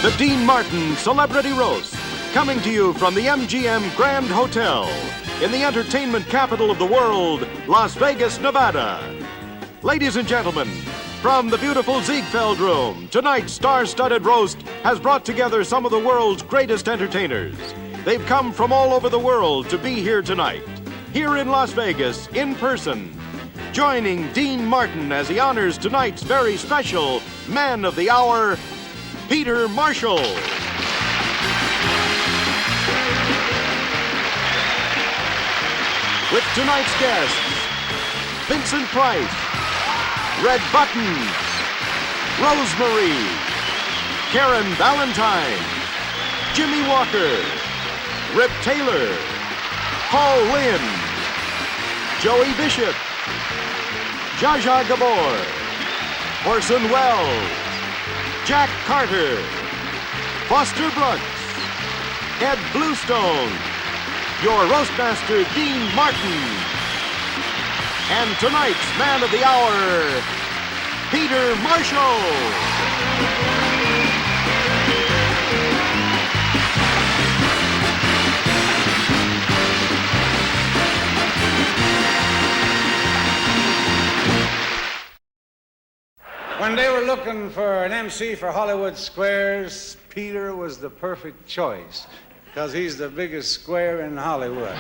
the Dean Martin Celebrity Roast, coming to you from the MGM Grand Hotel in the entertainment capital of the world, Las Vegas, Nevada. Ladies and gentlemen, from the beautiful Ziegfeld Room, tonight's star-studded roast has brought together some of the world's greatest entertainers. They've come from all over the world to be here tonight, here in Las Vegas, in person, joining Dean Martin as he honors tonight's very special Man of the Hour, Peter Marshall. With tonight's guests, Vincent Price, Red Buttons, Rosemary, Karen Valentine, Jimmy Walker, Rip Taylor, Paul Lynde, Joey Bishop, Zsa Zsa Gabor, Orson Welles, Jack Carter, Foster Brooks, Ed Bluestone, your roastmaster, Dean Martin, and tonight's Man of the Hour, Peter Marshall. When they were looking for an MC for Hollywood Squares, Peter was the perfect choice, because he's the biggest square in Hollywood.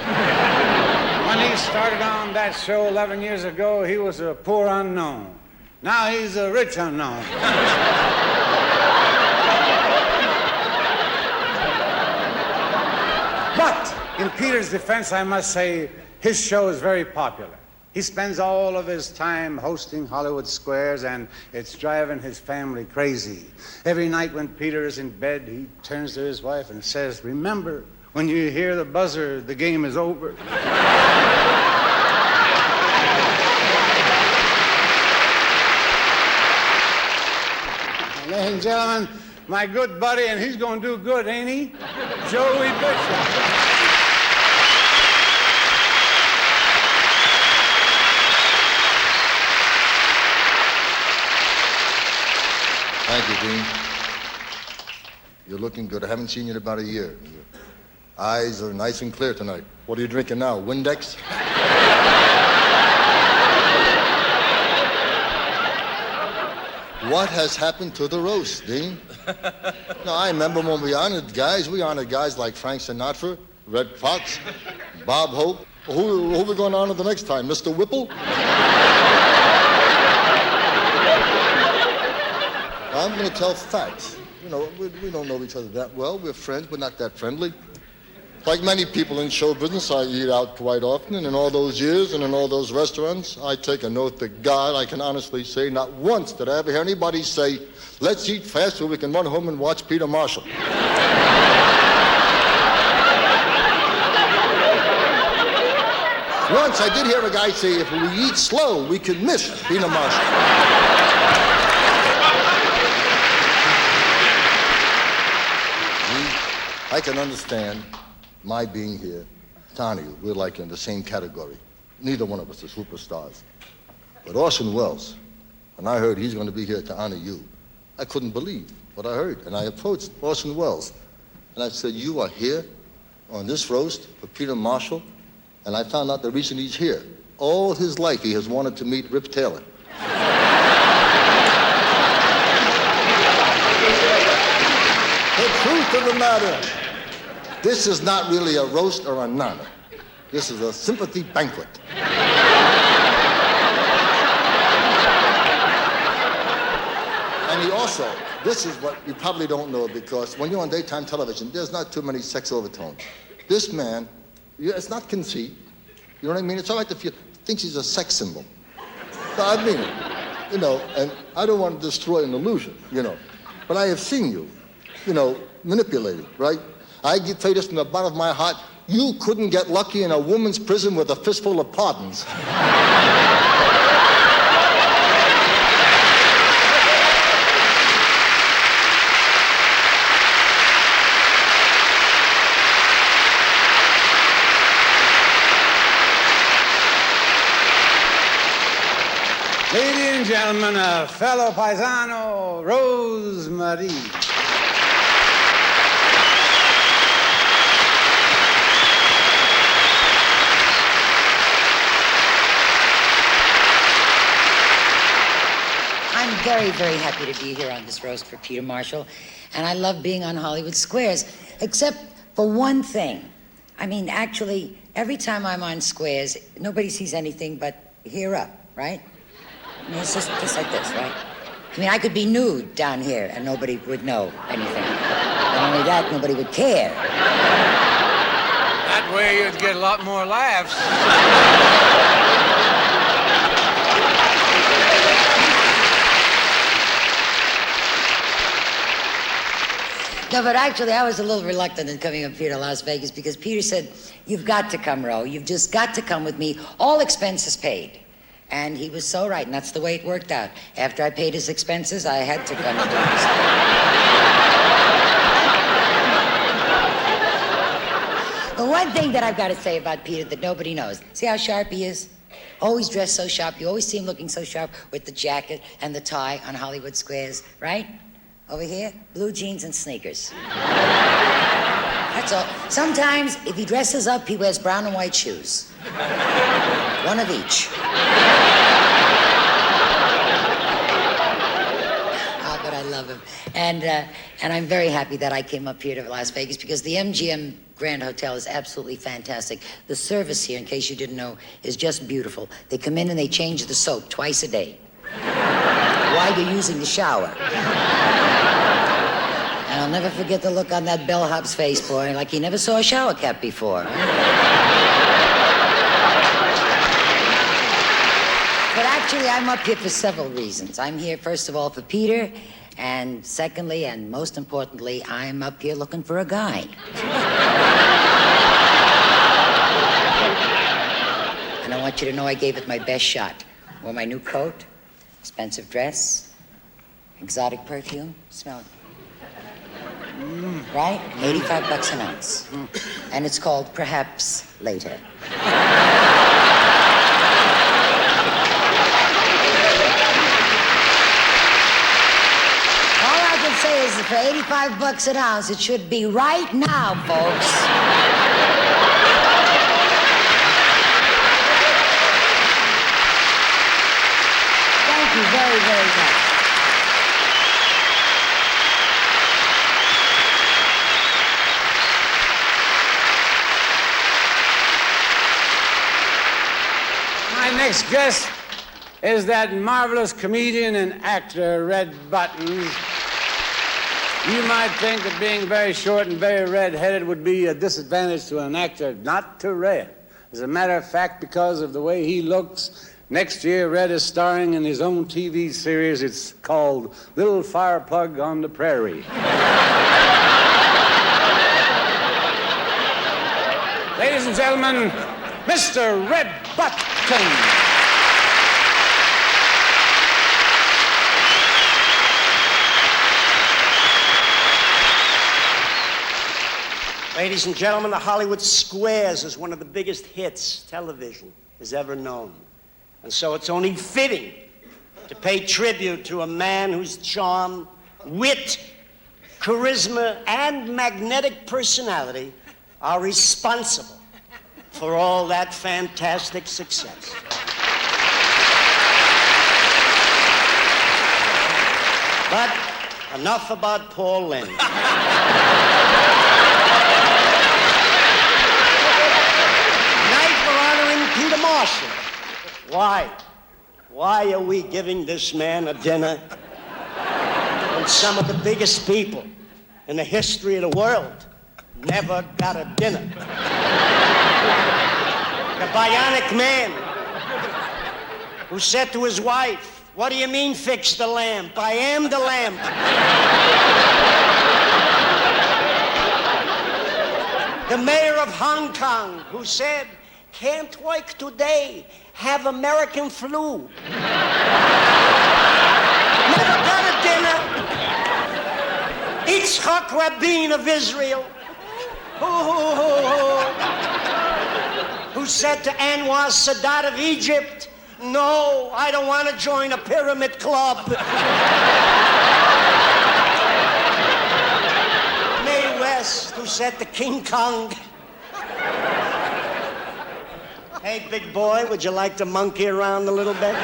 When he started on that show 11 years ago, he was a poor unknown. Now he's a rich unknown. But in Peter's defense, I must say, his show is very popular. He spends all of his time hosting Hollywood Squares, and it's driving his family crazy. Every night when Peter is in bed, he turns to his wife and says, "Remember, when you hear the buzzer, the game is over." Ladies and gentlemen, my good buddy, and he's going to do good, ain't he? Joey Bishop. Thank you, Dean. You're looking good. I haven't seen you in about a year. Your eyes are nice and clear tonight. What are you drinking now, Windex? What has happened to the roast, Dean? No, I remember when we honored guys like Frank Sinatra, Red Fox, Bob Hope. Who are we going to honor the next time, Mr. Whipple? I'm going to tell facts. You know, we don't know each other that well. We're friends, but not that friendly. Like many people in show business, I eat out quite often, and in all those years and in all those restaurants, I take an oath to God, I can honestly say not once did I ever hear anybody say, "Let's eat fast so we can run home and watch Peter Marshall." Once I did hear a guy say, "If we eat slow, we can miss Peter Marshall." I can understand my being here to honor you. We're like in the same category. Neither one of us are superstars. But Orson Welles, when I heard he's going to be here to honor you, I couldn't believe what I heard. And I approached Orson Welles, and I said, "You are here on this roast for Peter Marshall?" And I found out the reason he's here. All his life he has wanted to meet Rip Taylor. The truth of the matter, this is not really a roast or an honor. This is a sympathy banquet. And he also, this is what you probably don't know, because when you're on daytime television, there's not too many sex overtones. This man, it's not conceit. You know what I mean? It's all right if you thinks he's a sex symbol. No, I mean it. You know, and I don't want to destroy an illusion, you know. But I have seen you, you know, manipulated, right? I can tell you this from the bottom of my heart, you couldn't get lucky in a woman's prison with a fistful of pardons. Ladies and gentlemen, a fellow paisano, Rosemary. very, very happy to be here on this roast for Peter Marshall. And I love being on Hollywood Squares, except for one thing. I mean, actually, every time I'm on Squares, nobody sees anything but here up, right? I mean, it's just like this, right? I mean, I could be nude down here and nobody would know anything. Not only that, nobody would care. That way you'd get a lot more laughs. No, but actually, I was a little reluctant in coming up here to Las Vegas because Peter said, you've got to come, Ro. You've just got to come with me. All expenses paid. And he was so right, and that's the way it worked out. After I paid his expenses, I had to come and do this. The one thing that I've got to say about Peter that nobody knows, see how sharp he is? Always dressed so sharp. You always see him looking so sharp with the jacket and the tie on Hollywood Squares, right? Over here, blue jeans and sneakers. That's all. Sometimes, if he dresses up, he wears brown and white shoes. One of each. Ah, but I love him. And I'm very happy that I came up here to Las Vegas because the MGM Grand Hotel is absolutely fantastic. The service here, in case you didn't know, is just beautiful. They come in and they change the soap twice a day while you're using the shower. And I'll never forget the look on that bellhop's face, boy, like he never saw a shower cap before. But actually, I'm up here for several reasons. I'm here, first of all, for Peter, and secondly, and most importantly, I'm up here looking for a guy. And I want you to know I gave it my best shot. Wore my new coat, expensive dress, exotic perfume. Smell it. Right? $85 an ounce. And it's called Perhaps Later. All I can say is that for $85 an ounce, it should be right now, folks. Thank you very, very much. My next guest is that marvelous comedian and actor, Red Buttons. You might think that being very short and very red-headed would be a disadvantage to an actor. Not to Red. As a matter of fact, because of the way he looks, next year Red is starring in his own TV series. It's called Little Fireplug on the Prairie. Ladies and gentlemen, Mr. Red Buttons. Ladies and gentlemen, the Hollywood Squares is one of the biggest hits television has ever known. And so it's only fitting to pay tribute to a man whose charm, wit, charisma, and magnetic personality are responsible for all that fantastic success. But enough about Paul Lynde. Tonight we're honoring Peter Marshall. Why? Why are we giving this man a dinner when some of the biggest people in the history of the world never got a dinner? The bionic man who said to his wife, "What do you mean fix the lamp? I am the lamp." The mayor of Hong Kong who said, "Can't work today, have American flu." Never got a dinner. Yitzhak Rabin of Israel, who said to Anwar Sadat of Egypt, "No, I don't want to join a pyramid club." Mae West, who said to King Kong, "Hey, big boy, would you like to monkey around a little bit?"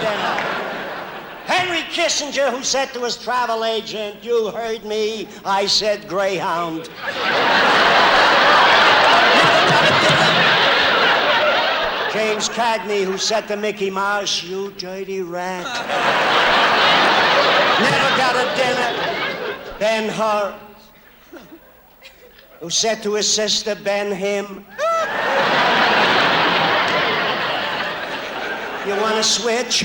dinner. Henry Kissinger, who said to his travel agent, "You heard me, I said Greyhound." James Cagney, who said to Mickey Mouse, "You dirty rat." Never got a dinner. Ben-Hur, who said to his sister, "Ben-Him." You want to switch?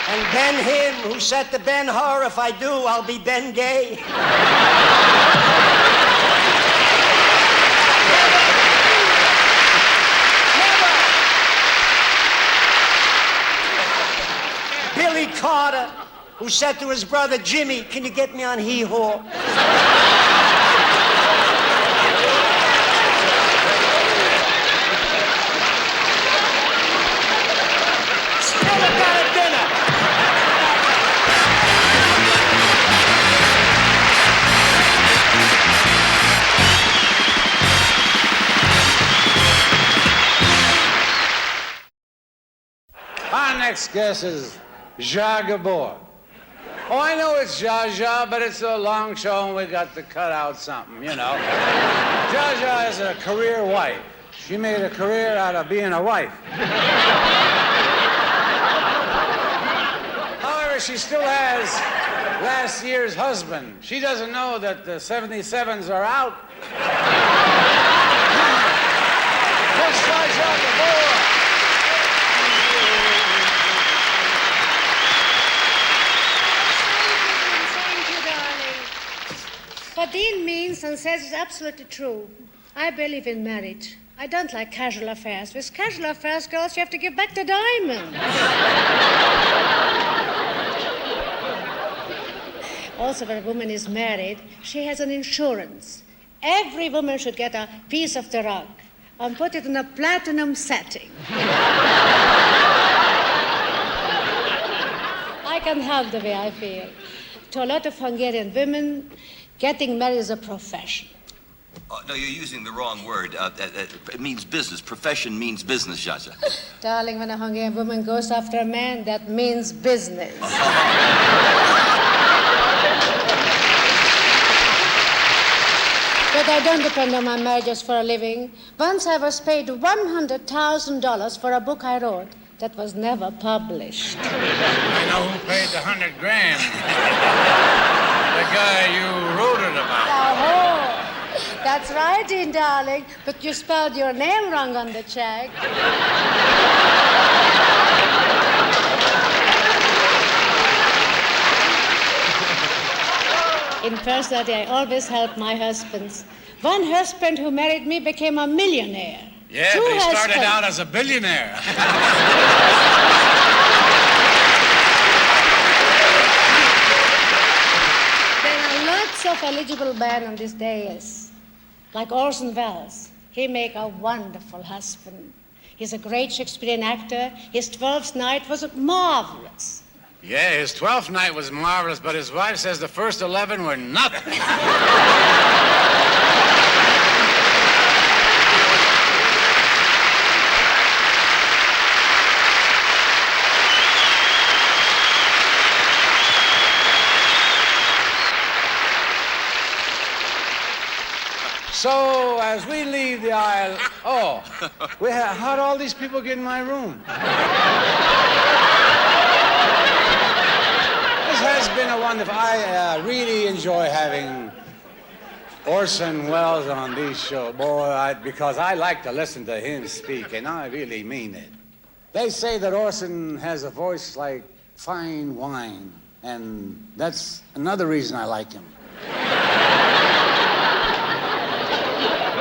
And Ben-Him, who said to Ben-Hur, "If I do, I'll be Ben-Gay." Billy Carter, who said to his brother, "Jimmy, can you get me on Hee-Haw?" Still got a dinner. Our next guest is Zsa Gabor. Oh, I know it's Zsa Zsa, but it's a long show and we got to cut out something, you know. Zsa Zsa is a career wife. She made a career out of being a wife. However, she still has last year's husband. She doesn't know that the 77s are out. Here's Zsa Zsa Gabor. What Dean means and says is absolutely true. I believe in marriage. I don't like casual affairs. With casual affairs, girls, you have to give back the diamonds. Also, when a woman is married, she has an insurance. Every woman should get a piece of the rug and put it in a platinum setting. I can help the way I feel. To a lot of Hungarian women, getting married is a profession. No, you're using the wrong word. It means business. Profession means business, Zsa Zsa. Darling, when a Hungarian woman goes after a man, that means business. But I don't depend on my marriages for a living. Once I was paid $100,000 for a book I wrote that was never published. I know who paid the $100,000. The guy you wrote it about. Oh, that's right, Dean, darling. But you spelled your name wrong on the check. In personality, I always help my husbands. One husband who married me became a millionaire. Yeah, but he started out as a billionaire. There are lots of eligible men on this dais, like Orson Welles. He make a wonderful husband. He's a great Shakespearean actor. His 12th night was marvelous. Yeah, his 12th night was marvelous, but his wife says the first 11 were nothing. So, as we leave the aisle, how'd all these people get in my room? This has been a wonderful, I really enjoy having Orson Welles on these shows, because I like to listen to him speak, and I really mean it. They say that Orson has a voice like fine wine, and that's another reason I like him.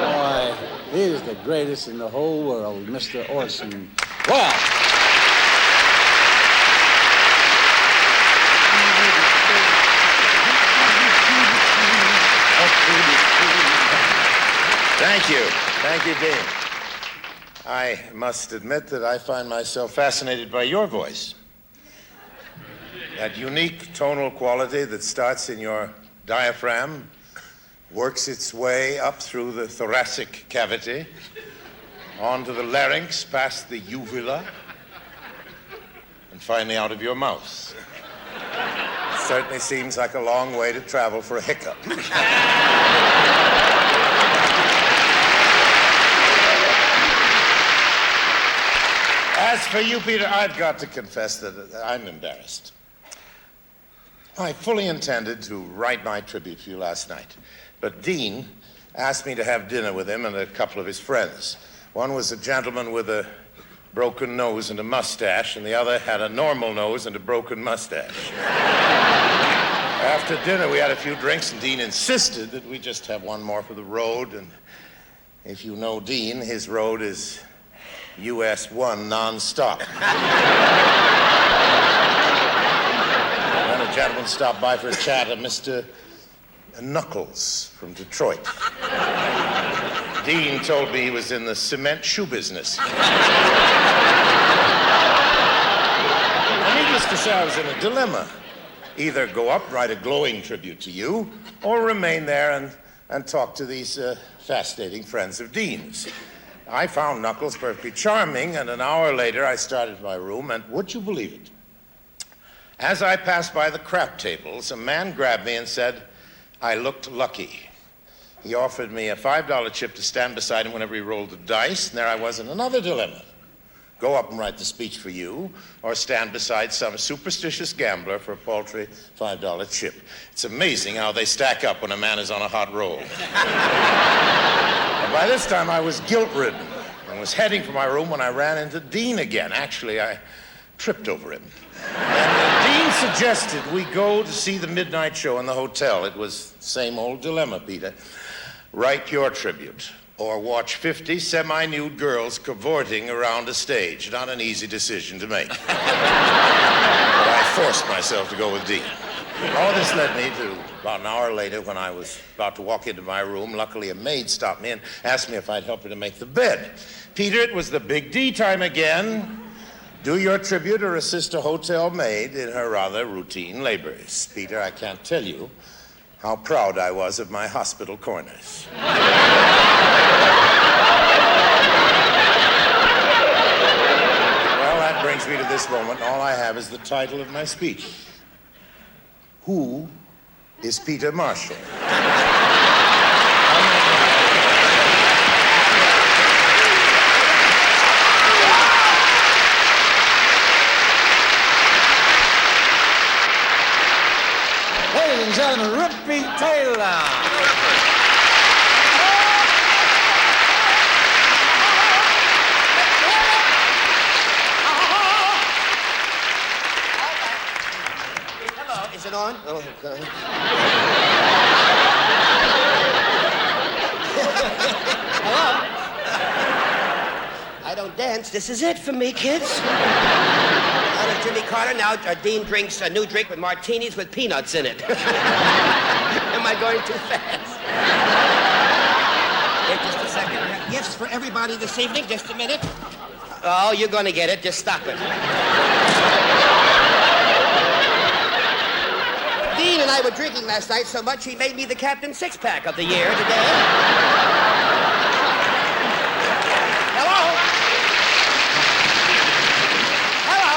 Boy, he is the greatest in the whole world, Mr. Orson Welles. Thank you. Thank you, Dean. I must admit that I find myself fascinated by your voice. That unique tonal quality that starts in your diaphragm, works its way up through the thoracic cavity, onto the larynx, past the uvula, and finally out of your mouth. Certainly seems like a long way to travel for a hiccup. As for you, Peter, I've got to confess that I'm embarrassed. I fully intended to write my tribute to you last night, but Dean asked me to have dinner with him and a couple of his friends. One was a gentleman with a broken nose and a mustache, and the other had a normal nose and a broken mustache. After dinner, we had a few drinks, and Dean insisted that we just have one more for the road. And if you know Dean, his road is US 1 nonstop. Then a gentleman stopped by for a chat, a Mr. Knuckles from Detroit. Dean told me he was in the cement shoe business. Needless to say, I was in a dilemma. Either go up, write a glowing tribute to you, or remain there and talk to these fascinating friends of Dean's. I found Knuckles perfectly charming, and an hour later I started my room, and would you believe it? As I passed by the crap tables, a man grabbed me and said, I looked lucky. He offered me a $5 chip to stand beside him whenever he rolled the dice, and there I was in another dilemma. Go up and write the speech for you, or stand beside some superstitious gambler for a paltry $5 chip. It's amazing how they stack up when a man is on a hot roll. And by this time, I was guilt-ridden and was heading for my room when I ran into Dean again. Actually, I tripped over him. And Dean suggested we go to see the midnight show in the hotel. It was the same old dilemma, Peter. Write your tribute, or watch 50 semi-nude girls cavorting around a stage. Not an easy decision to make. But I forced myself to go with Dean. All this led me to about an hour later when I was about to walk into my room. Luckily, a maid stopped me and asked me if I'd help her to make the bed. Peter, it was the Big D time again. Do your tribute or assist a hotel maid in her rather routine labors. Peter, I can't tell you how proud I was of my hospital corners. Well, that brings me to this moment. All I have is the title of my speech. Who is Peter Marshall? Ladies and gentlemen, Rippy Taylor. Is it on? Oh, okay. Hello? I don't dance. This is it for me, kids. I'm Jimmy Carter. Now Dean drinks a new drink with martinis with peanuts in it. Am I going too fast? Wait just a second. I have gifts for everybody this evening. Just a minute. Oh, you're going to get it. Just stop it. Dean and I were drinking last night so much he made me the Captain Six-Pack of the year today. Hello? Hello?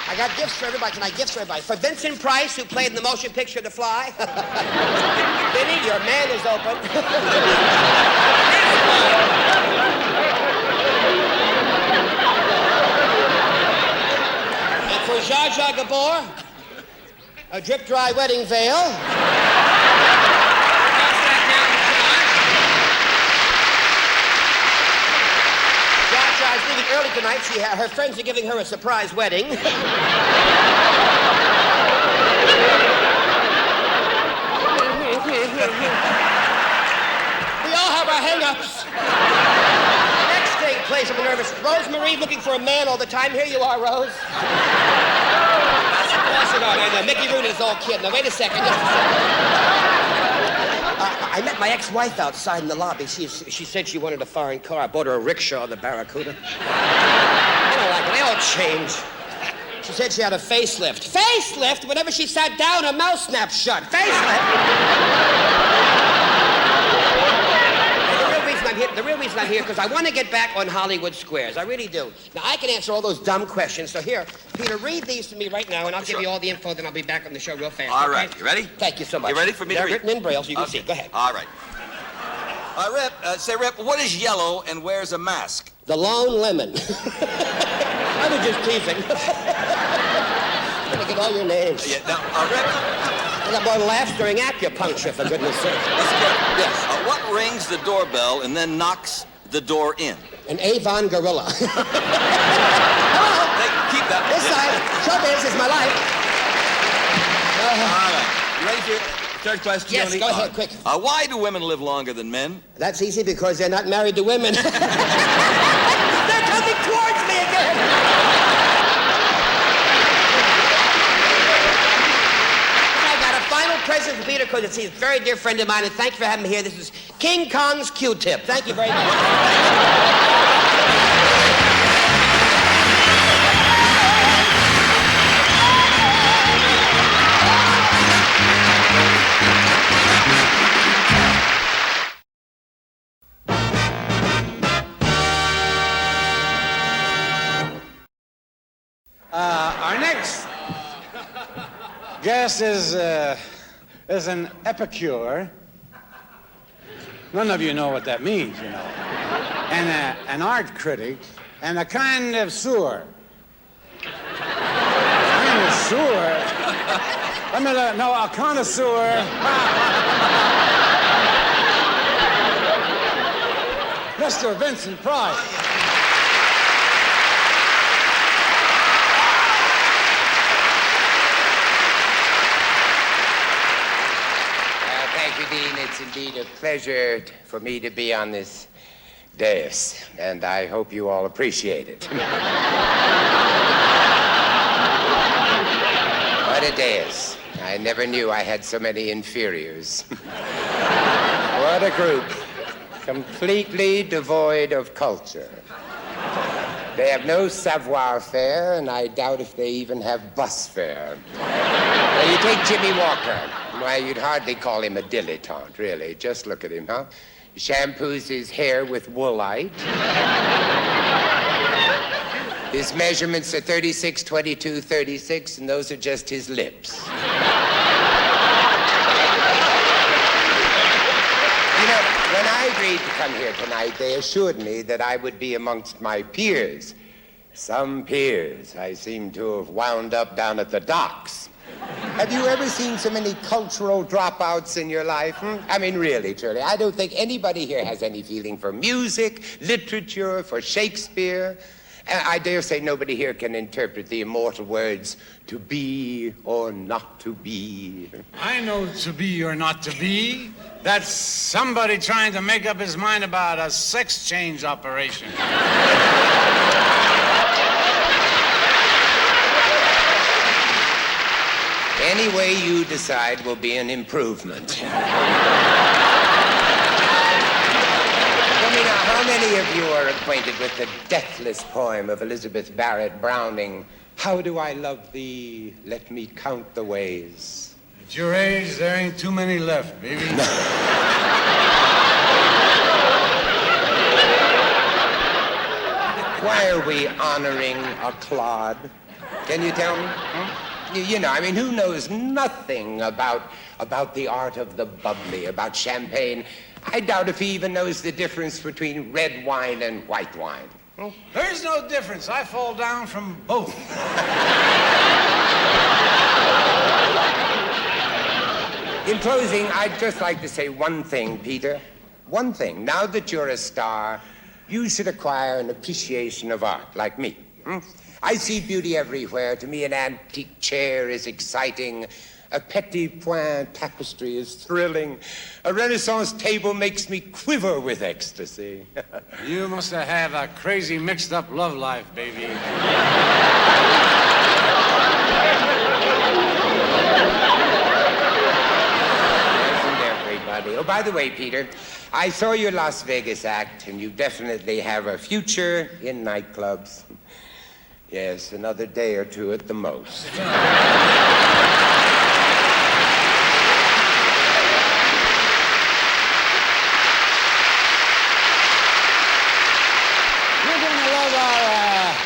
I got gifts for everybody. Can I gifts for everybody? For Vincent Price, who played in the motion picture The Fly. Vinny, your man is open. For Zsa Zsa Gabor, a drip-dry wedding veil. Zsa Zsa is leaving early tonight. Her friends are giving her a surprise wedding. We all have our hang-ups. Next thing plays, I'm nervous. Rosemary looking for a man all the time. Here you are, Rose. No, Mickey Rooney is all kid. Now, wait a second, just a second. I met my ex-wife outside in the lobby. She said she wanted a foreign car. I bought her a rickshaw, the Barracuda. don't like it. They all change. She said she had a facelift. Facelift? Whenever she sat down, her mouth snapped shut. Facelift? The real reason I'm here, because I want to get back on Hollywood Squares. I really do. Now, I can answer all those dumb questions. So here, Peter, read these to me right now, and I'll give you all the info, then I'll be back on the show real fast. All right. You ready? Thank you so much. You ready for me to read? They're written in Braille, so you can see. Go ahead. All right. Rip, what is yellow and wears a mask? The Lone Lemon. I was just teasing. I'm going to get all your names. Yeah, now, Rip... That boy laughs during acupuncture, for goodness sake. Yes. What rings the doorbell and then knocks the door in? An Avon gorilla. Hello. Keep that. This side. Showbiz is my life. All right. You ready for your third question? Yes, go ahead, quick. Why do women live longer than men? That's easy, because they're not married to women. They're coming towards me again. Present for Peter, because he's a very dear friend of mine, and thank you for having me here. This is King Kong's Q-tip. Thank you very much. Our next guest is an epicure. None of you know what that means, you know. And an art critic, and a connoisseur. Connoisseur? A connoisseur. Mr. Vincent Price. Dean, it's indeed a pleasure for me to be on this dais, and I hope you all appreciate it. What a dais. I never knew I had so many inferiors. What a group. Completely devoid of culture. They have no savoir-faire, and I doubt if they even have bus fare. Now, you take Jimmy Walker. Why, you'd hardly call him a dilettante, really. Just look at him, huh? He shampoos his hair with woolite. His measurements are 36, 22, 36, and those are just his lips. You know, when I agreed to come here tonight, they assured me that I would be amongst my peers. Some peers I seem to have wound up down at the docks. Have you ever seen so many cultural dropouts in your life? I mean, really, truly. I don't think anybody here has any feeling for music, literature, for Shakespeare. I dare say nobody here can interpret the immortal words, to be or not to be. I know to be or not to be. That's somebody trying to make up his mind about a sex change operation. Any way you decide will be an improvement. Tell me now, how many of you are acquainted with the deathless poem of Elizabeth Barrett Browning, How do I love thee? Let me count the ways. At your age, there ain't too many left, baby. Why are we honoring a clod? Can you tell me? You know, I mean, who knows nothing about the art of the bubbly, about champagne? I doubt if he even knows the difference between red wine and white wine. There's no difference. I fall down from both. In closing, I'd just like to say one thing, Peter. One thing. Now that you're a star, you should acquire an appreciation of art, like me. I see beauty everywhere. To me, an antique chair is exciting. A petit point tapestry is thrilling. A Renaissance table makes me quiver with ecstasy. You must have had a crazy mixed-up love life, baby. Isn't everybody? Oh, by the way, Peter, I saw your Las Vegas act, and you definitely have a future in nightclubs. Yes, another day or two at the most. We're going to love our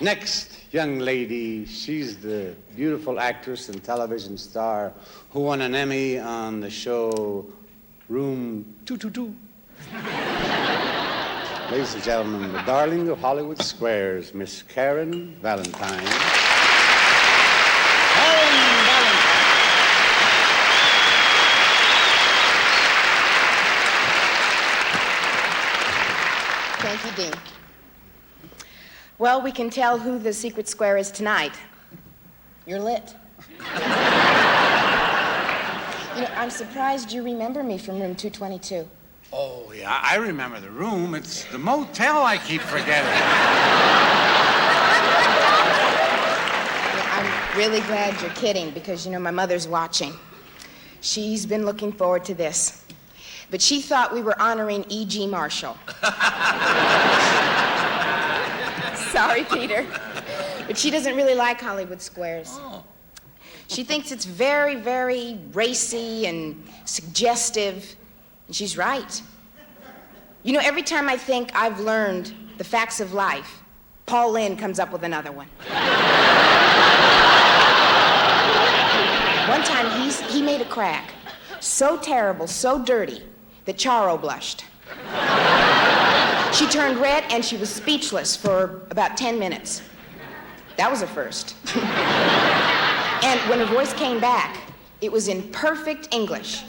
next young lady. She's the beautiful actress and television star who won an Emmy on the show Room 222. Ladies and gentlemen, the darling of Hollywood Squares, Miss Karen Valentine. Karen Valentine. Thank you, Dean. Well, we can tell who the secret square is tonight. You're lit. You know, I'm surprised you remember me from room 222. Oh, yeah, I remember the room. It's the motel I keep forgetting. I'm really glad you're kidding because, you know, my mother's watching. She's been looking forward to this. But she thought we were honoring E.G. Marshall. Sorry, Peter. But she doesn't really like Hollywood Squares. Oh. She thinks it's very, very racy and suggestive. And she's right. You know, every time I think I've learned the facts of life, Paul Lynde comes up with another one. One time he made a crack so terrible, so dirty, that Charo blushed. She turned red and she was speechless for about 10 minutes. That was a first. And when her voice came back, it was in perfect English.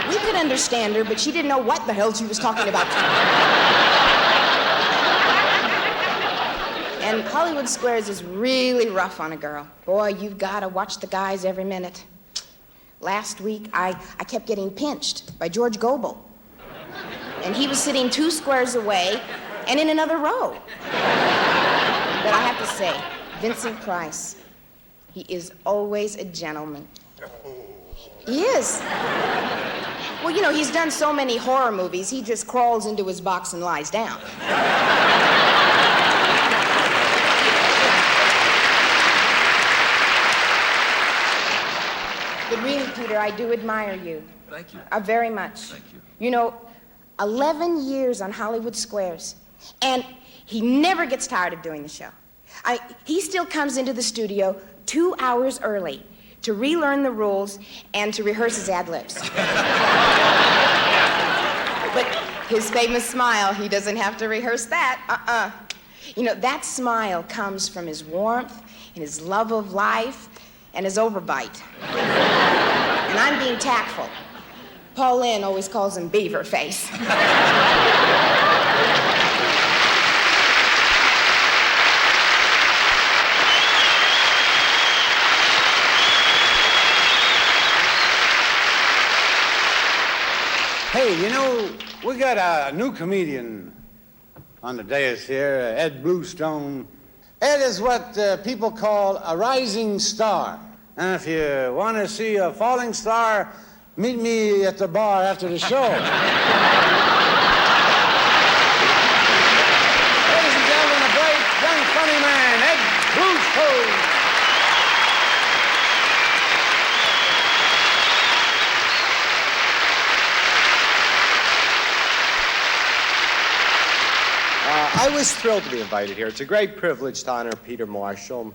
We could understand her, but she didn't know what the hell she was talking about. And Hollywood Squares is really rough on a girl. Boy, you've got to watch the guys every minute. Last week, I kept getting pinched by George Gobel. And he was sitting 2 squares away and in another row. But I have to say, Vincent Price, he is always a gentleman. He is. Well, you know, he's done so many horror movies, he just crawls into his box and lies down. But really, Peter, I do admire you. Thank you. Very much. Thank you. You know, 11 years on Hollywood Squares, and he never gets tired of doing the show. He still comes into the studio 2 hours early to relearn the rules and to rehearse his ad-libs. But his famous smile, he doesn't have to rehearse that. You know, that smile comes from his warmth and his love of life and his overbite. And I'm being tactful. Paul Lynde always calls him Beaver Face. Hey, you know, we got a new comedian on the dais here, Ed Bluestone. Ed is what people call a rising star. And if you want to see a falling star, meet me at the bar after the show. Ladies and gentlemen, a bright, young, funny man, Ed Bluestone. I was thrilled to be invited here. It's a great privilege to honor Peter Marshall.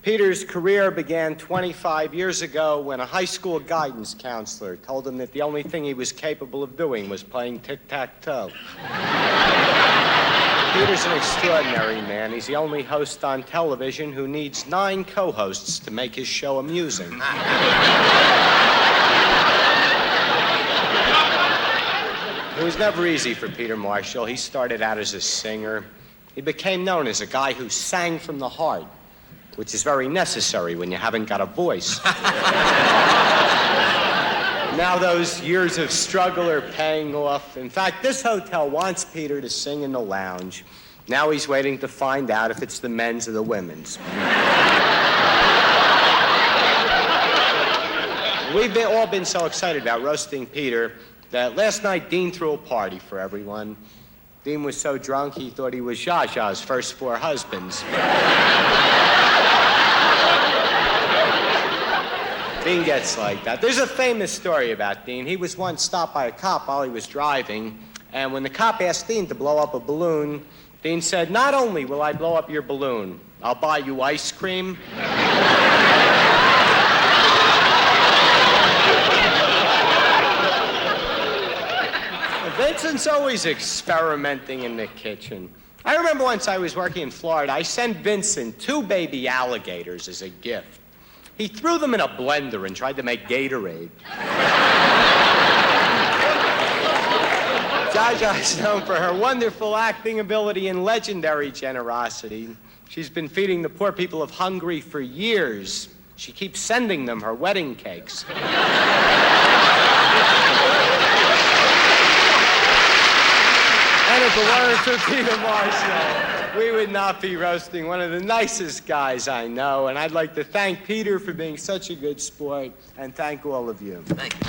Peter's career began 25 years ago when a high school guidance counselor told him that the only thing he was capable of doing was playing tic-tac-toe. Peter's an extraordinary man. He's the only host on television who needs 9 co-hosts to make his show amusing. It was never easy for Peter Marshall. He started out as a singer. He became known as a guy who sang from the heart, which is very necessary when you haven't got a voice. Now those years of struggle are paying off. In fact, this hotel wants Peter to sing in the lounge. Now he's waiting to find out if it's the men's or the women's. We've all been so excited about roasting Peter that last night Dean threw a party for everyone. Dean was so drunk he thought he was Zsa Zsa's first 4 husbands. Dean gets like that. There's a famous story about Dean. He was once stopped by a cop while he was driving, and when the cop asked Dean to blow up a balloon, Dean said, "Not only will I blow up your balloon, I'll buy you ice cream." Vincent's always experimenting in the kitchen. I remember once I was working in Florida, I sent Vincent 2 baby alligators as a gift. He threw them in a blender and tried to make Gatorade. Zsa Zsa is known for her wonderful acting ability and legendary generosity. She's been feeding the poor people of Hungary for years. She keeps sending them her wedding cakes. And if it weren't for Peter Marshall, we would not be roasting one of the nicest guys I know. And I'd like to thank Peter for being such a good sport, and thank all of you. Thank you.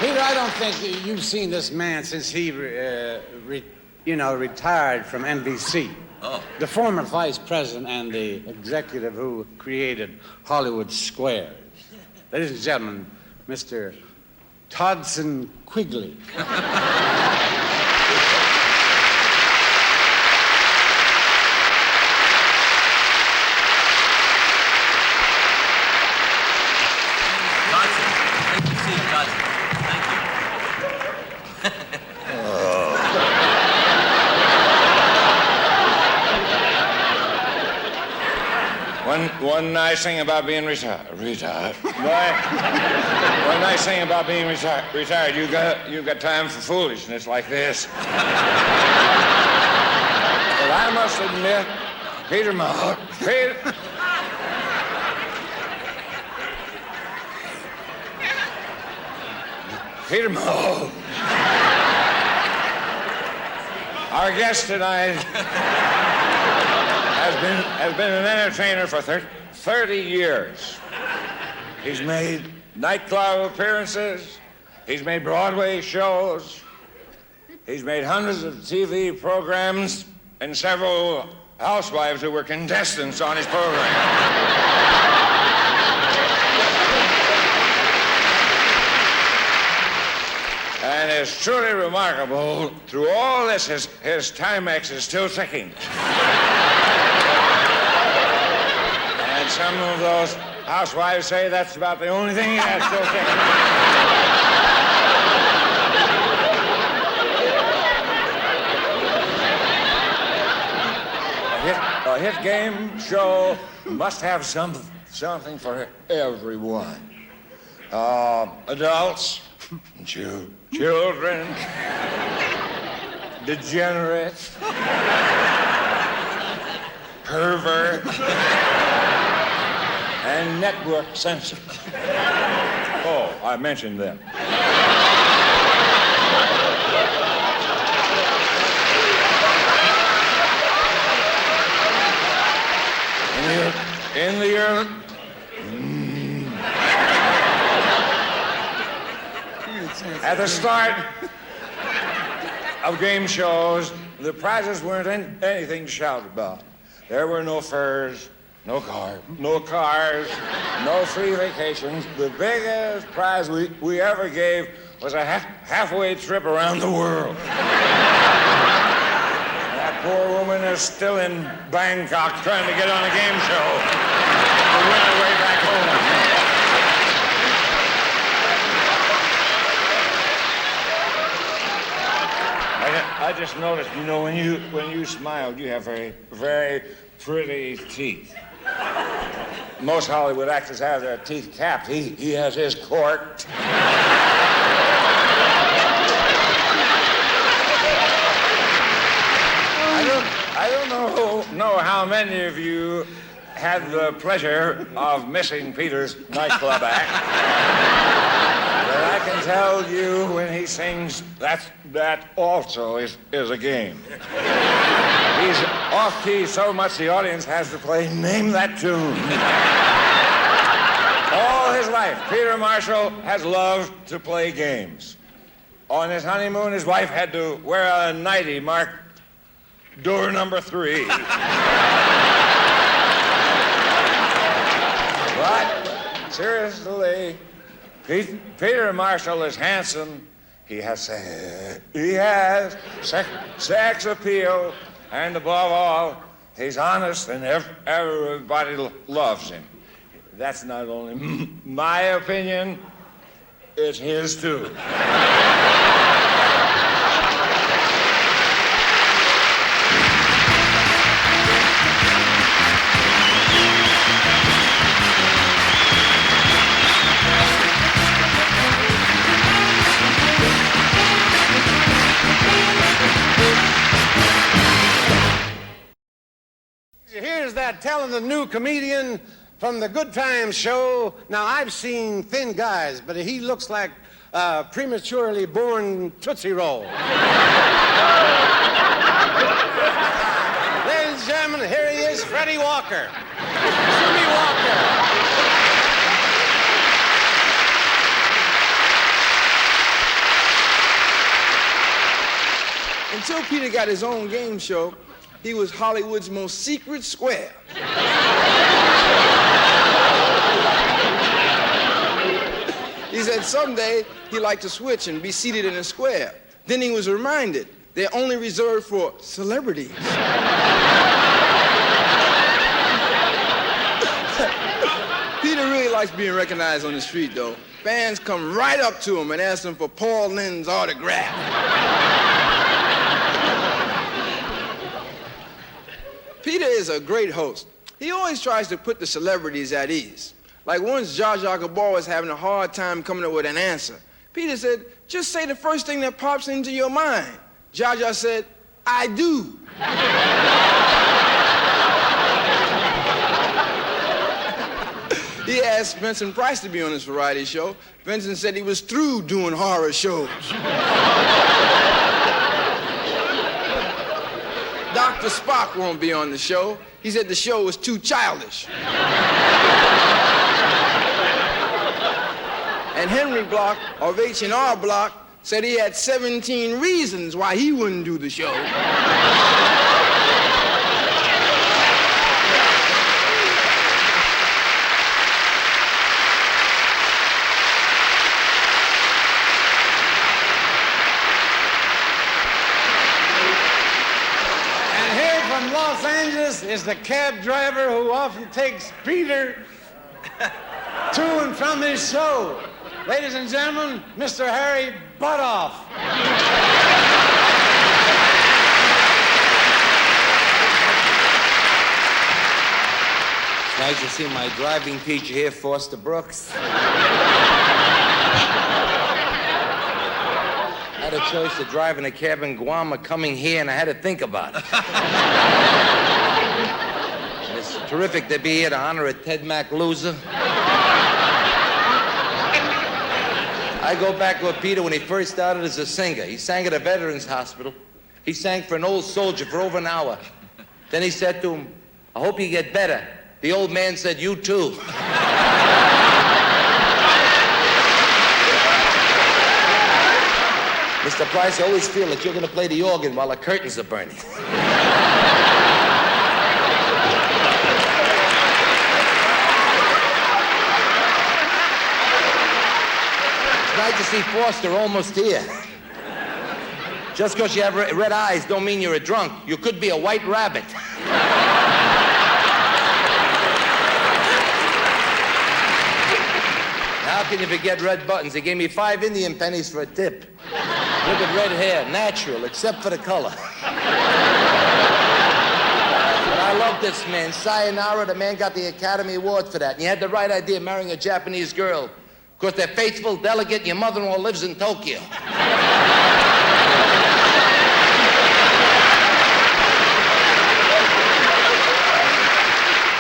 Peter, I don't think you've seen this man since he, retired from NBC. Oh. The former vice president and the executive who created Hollywood Squares. Ladies and gentlemen, Mr. Todson Quigley. Dodson. Great to see you, Dodson. Thank you. One nice thing about being retired. One nice thing about being retired, you got time for foolishness like this. But I must admit, Peter Moe, our guest tonight has been an entertainer for 30 years. He's made nightclub appearances. He's made Broadway shows. He's made hundreds of TV programs and several housewives who were contestants on his program. And it's truly remarkable. Through all this, his Timex is still ticking. And some of those housewives say that's about the only thing he has still ticking. A hit game show must have something for everyone. Adults, children, degenerates, perverts, and network censors. Oh, I mentioned them. In the earth. At the start of game shows, the prizes weren't anything to shout about. There were no furs, no cars, no free vacations. The biggest prize we ever gave was a halfway trip around the world. That poor woman is still in Bangkok trying to get on a game show to win her way back home. I just noticed, when you smiled, you have very, very pretty teeth. Most Hollywood actors have their teeth capped. He has his corked. I don't know how many of you had the pleasure of missing Peter's nightclub act. But I can tell you when he sings, that also is a game. He's off key so much the audience has to play Name That Tune. All his life, Peter Marshall has loved to play games. On his honeymoon, his wife had to wear a nightie marked door number 3. But, seriously, Peter Marshall is handsome. He has sex appeal, and above all, he's honest and everybody loves him. That's not only my opinion, it's his too. Here's that talented new comedian from the Good Times show. Now, I've seen thin guys, but he looks like a prematurely born Tootsie Roll. Ladies and gentlemen, here he is, Freddie Walker. Jimmy Walker. Until Peter got his own game show, he was Hollywood's most secret square. He said someday he'd like to switch and be seated in a square. Then he was reminded they're only reserved for celebrities. Peter really likes being recognized on the street, though. Fans come right up to him and ask him for Paul Lynde's autograph. Peter is a great host. He always tries to put the celebrities at ease. Like once Zsa Zsa Gabor was having a hard time coming up with an answer. Peter said, just say the first thing that pops into your mind. Zsa Zsa said, I do. He asked Vincent Price to be on his variety show. Vincent said he was through doing horror shows. Dr. Spock won't be on the show. He said the show was too childish. And Henry Block of H&R Block said he had 17 reasons why he wouldn't do the show. Los Angeles is the cab driver who often takes Peter to and from his show. Ladies and gentlemen, Mr. Harry Butoff. It's nice to see my driving teacher here, Foster Brooks. I had a choice of driving a cab in Guam or coming here, and I had to think about it. And it's terrific to be here to honor a Ted Mack loser. I go back with Peter when he first started as a singer. He sang at a veterans hospital. He sang for an old soldier for over an hour. Then he said to him, I hope you get better. The old man said, you too. Mr. Price, I always feel that you're going to play the organ while the curtains are burning. It's nice to see Foster almost here. Just because you have red eyes don't mean you're a drunk. You could be a white rabbit. How can you forget red buttons? They gave me 5 Indian pennies for a tip. Look at red hair, natural, except for the color. But I love this man. Sayonara, the man got the Academy Award for that. And you had the right idea marrying a Japanese girl. Because they're faithful, delicate, and your mother-in-law lives in Tokyo.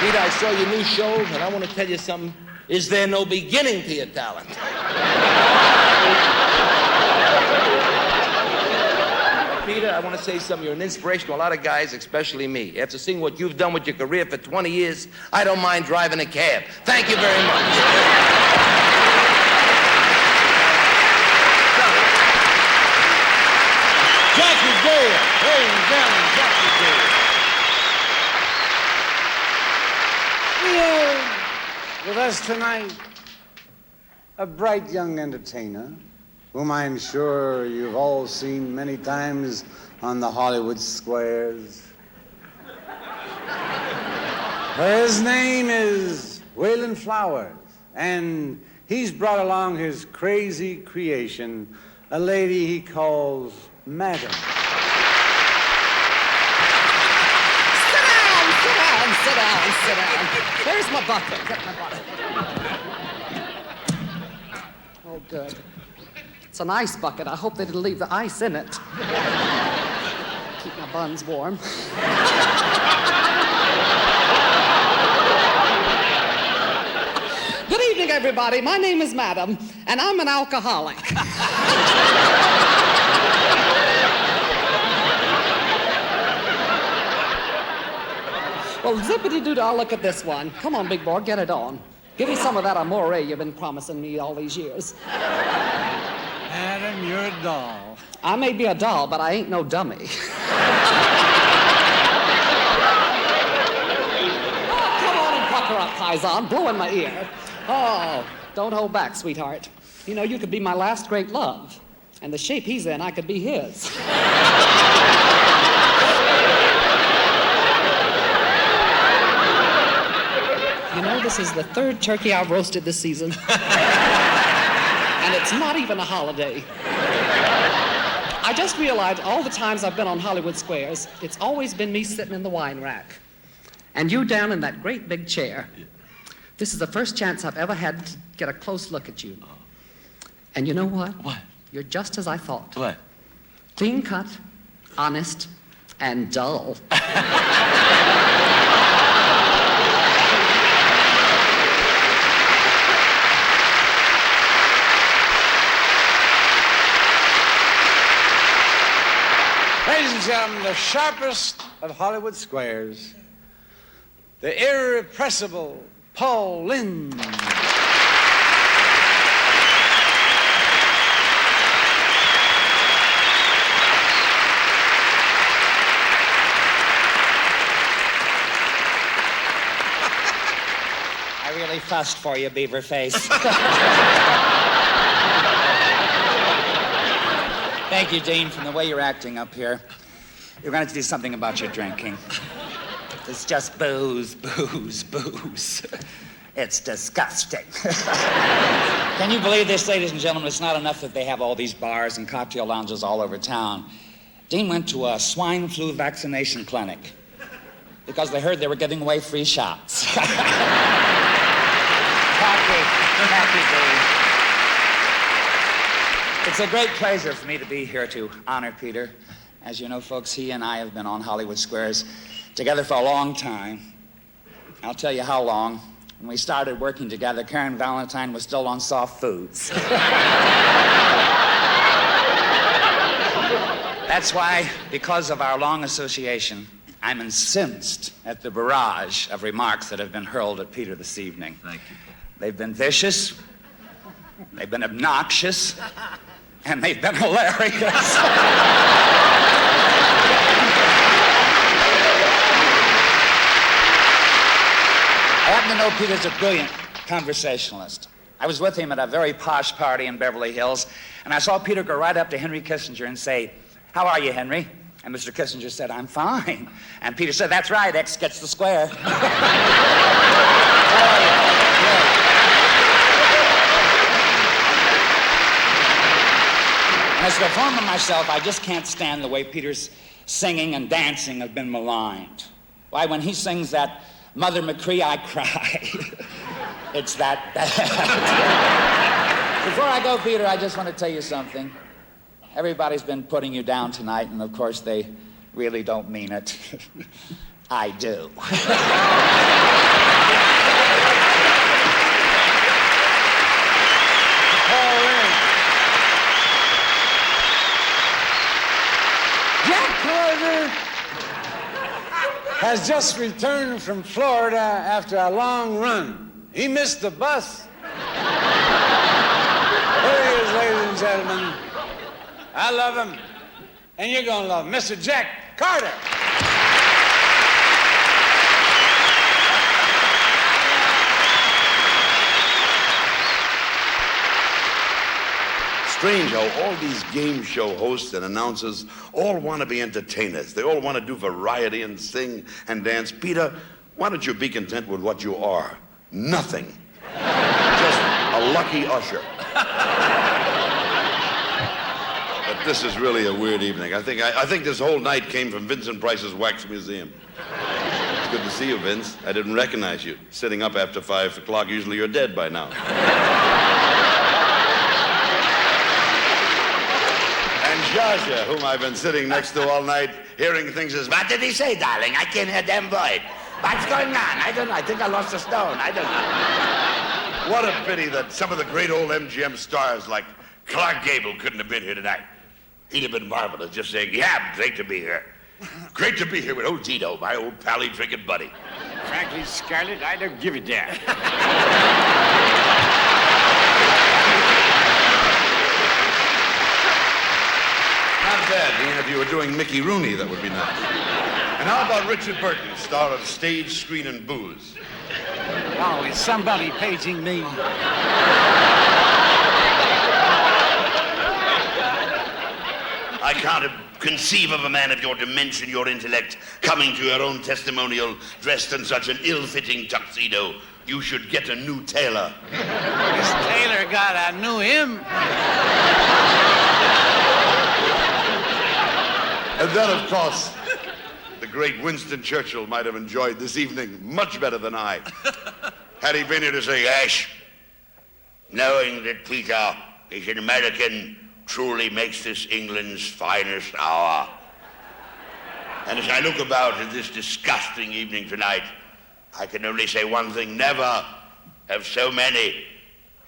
Peter, I saw your new show, and I want to tell you something. Is there no beginning to your talent? Peter, I want to say something. You're an inspiration to a lot of guys, especially me. After seeing what you've done with your career for 20 years, I don't mind driving a cab. Thank you very much. Jackie Gale. Ladies and gentlemen, Jackie Gale. We have with us tonight a bright young entertainer whom I'm sure you've all seen many times on the Hollywood squares. His name is Waylon Flowers, and he's brought along his crazy creation, a lady he calls Madam. Sit down. Where's my bucket? Get my bucket. Oh, good. It's an ice bucket. I hope they didn't leave the ice in it. Keep my buns warm. Good evening, everybody. My name is Madam, and I'm an alcoholic. Well, zippity-doo-dah, look at this one. Come on, big boy, get it on. Give me some of that amore you've been promising me all these years. Adam, you're a doll. I may be a doll, but I ain't no dummy. Oh, come on and pucker up, Paisan. Blow in my ear. Oh, don't hold back, sweetheart. You know, you could be my last great love. And the shape he's in, I could be his. You know, this is the third turkey I've roasted this season. And it's not even a holiday. I just realized all the times I've been on Hollywood Squares, it's always been me sitting in the wine rack. And you down in that great big chair. This is the first chance I've ever had to get a close look at you. And you know what? What? You're just as I thought. What? Clean cut, honest, and dull. Ladies and gentlemen, the sharpest of Hollywood squares, the irrepressible Paul Lynde. I really fussed for you, beaver face. Thank you, Dean, from the way you're acting up here. You're going to have to do something about your drinking. It's just booze, booze, booze. It's disgusting. Can you believe this, ladies and gentlemen? It's not enough that they have all these bars and cocktail lounges all over town. Dean went to a swine flu vaccination clinic because they heard they were giving away free shots. Happy, Dean. It's a great pleasure for me to be here to honor Peter. As you know, folks, he and I have been on Hollywood Squares together for a long time. I'll tell you how long. When we started working together, Karen Valentine was still on soft foods. That's why, because of our long association, I'm incensed at the barrage of remarks that have been hurled at Peter this evening. Thank you. They've been vicious, they've been obnoxious, and they've been hilarious. I happen to know Peter's a brilliant conversationalist. I was with him at a very posh party in Beverly Hills, and I saw Peter go right up to Henry Kissinger and say, "How are you, Henry?" And Mr. Kissinger said, "I'm fine." And Peter said, "That's right, X gets the square." As a performer myself, I just can't stand the way Peter's singing and dancing have been maligned. Why, when he sings that Mother McCree, I cry. It's that bad. Before I go, Peter, I just want to tell you something. Everybody's been putting you down tonight, and of course they really don't mean it. I do. has just returned from Florida after a long run. He missed the bus. Here he is, ladies and gentlemen. I love him, and you're gonna love him. Mr. Jack Carter. Strange how all these game show hosts and announcers all want to be entertainers. They all want to do variety and sing and dance. Peter, why don't you be content with what you are? Nothing. Just a lucky usher. But this is really a weird evening. I think this whole night came from Vincent Price's Wax Museum. It's good to see you, Vince. I didn't recognize you. Sitting up after 5 o'clock, usually you're dead by now. And Zsa, whom I've been sitting next to all night, hearing things as, what did he say, darling? I can't hear a damn word. What's going on? I don't know. I think I lost a stone. I don't know. What a pity that some of the great old MGM stars like Clark Gable couldn't have been here tonight. He'd have been marvelous, just saying, yeah, great to be here. Great to be here with old Tito, my old pally drinking buddy. Frankly, Scarlett, I don't give a damn. Not bad, Dean. If you were doing Mickey Rooney, that would be nice. And how about Richard Burton, star of Stage, Screen, and Booze? Oh, is somebody paging me? I can't conceive of a man of your dimension, your intellect, coming to your own testimonial dressed in such an ill-fitting tuxedo. You should get a new tailor. Miss Taylor got a new him. And then, of course, the great Winston Churchill might have enjoyed this evening much better than I. Had he been here to say, Ash, knowing that Peter is an American truly makes this England's finest hour. And as I look about at this disgusting evening tonight, I can only say one thing. Never have so many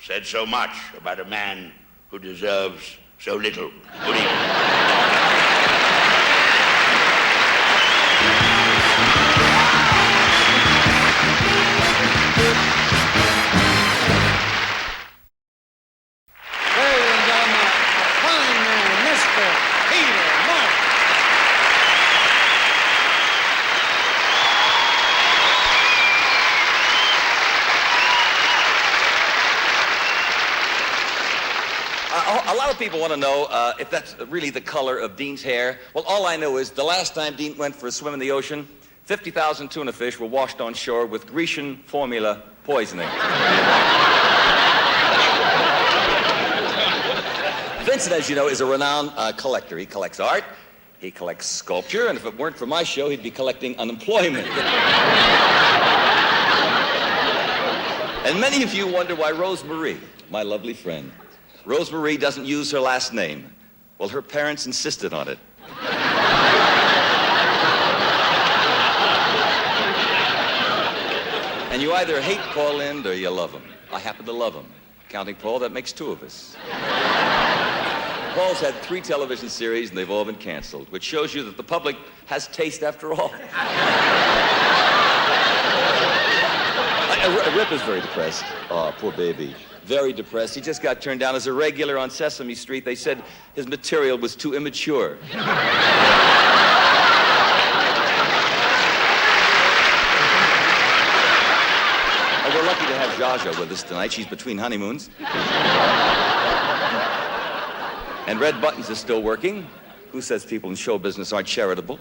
said so much about a man who deserves so little. Good evening. A lot of people want to know if that's really the color of Dean's hair. Well, all I know is the last time Dean went for a swim in the ocean, 50,000 tuna fish were washed on shore with Grecian formula poisoning. Vincent, as you know, is a renowned collector. He collects art, he collects sculpture, and if it weren't for my show, he'd be collecting unemployment. And many of you wonder why Rosemarie, my lovely friend, Rosemarie doesn't use her last name. Well, her parents insisted on it. And you either hate Paul Lynde or you love him. I happen to love him. Counting Paul, that makes 2 of us. Paul's had 3 television series and they've all been canceled, which shows you that the public has taste after all. Rip is very depressed. Oh, poor baby. Very depressed. He just got turned down as a regular on Sesame Street. They said his material was too immature. And we're lucky to have Zsa with us tonight. She's between honeymoons. And Red Buttons is still working. Who says people in show business aren't charitable?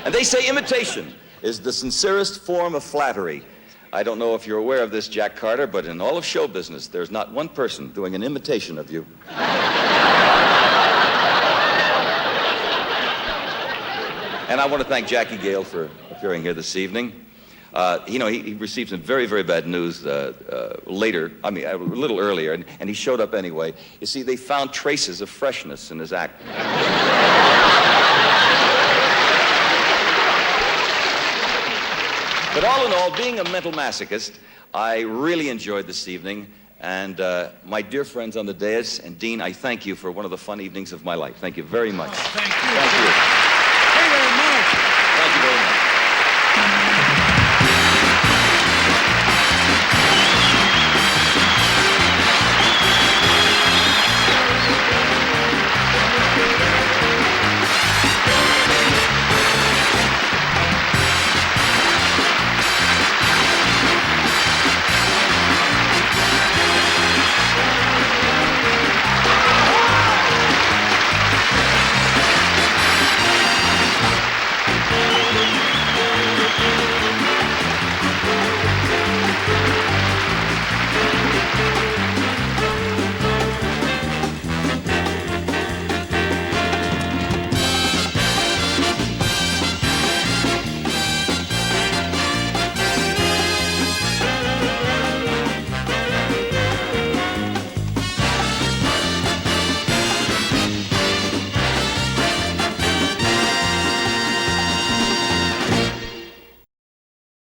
And they say imitation is the sincerest form of flattery. I don't know if you're aware of this, Jack Carter, but in all of show business, there's not one person doing an imitation of you. And I want to thank Jackie Gale for appearing here this evening. You know, he received some very, very bad news later, I mean, a little earlier, and he showed up anyway. You see, they found traces of freshness in his act. But all in all, being a mental masochist, I really enjoyed this evening, And my dear friends on the dais, and Dean, I thank you for one of the fun evenings of my life. Thank you very much. Thank you. Thank you.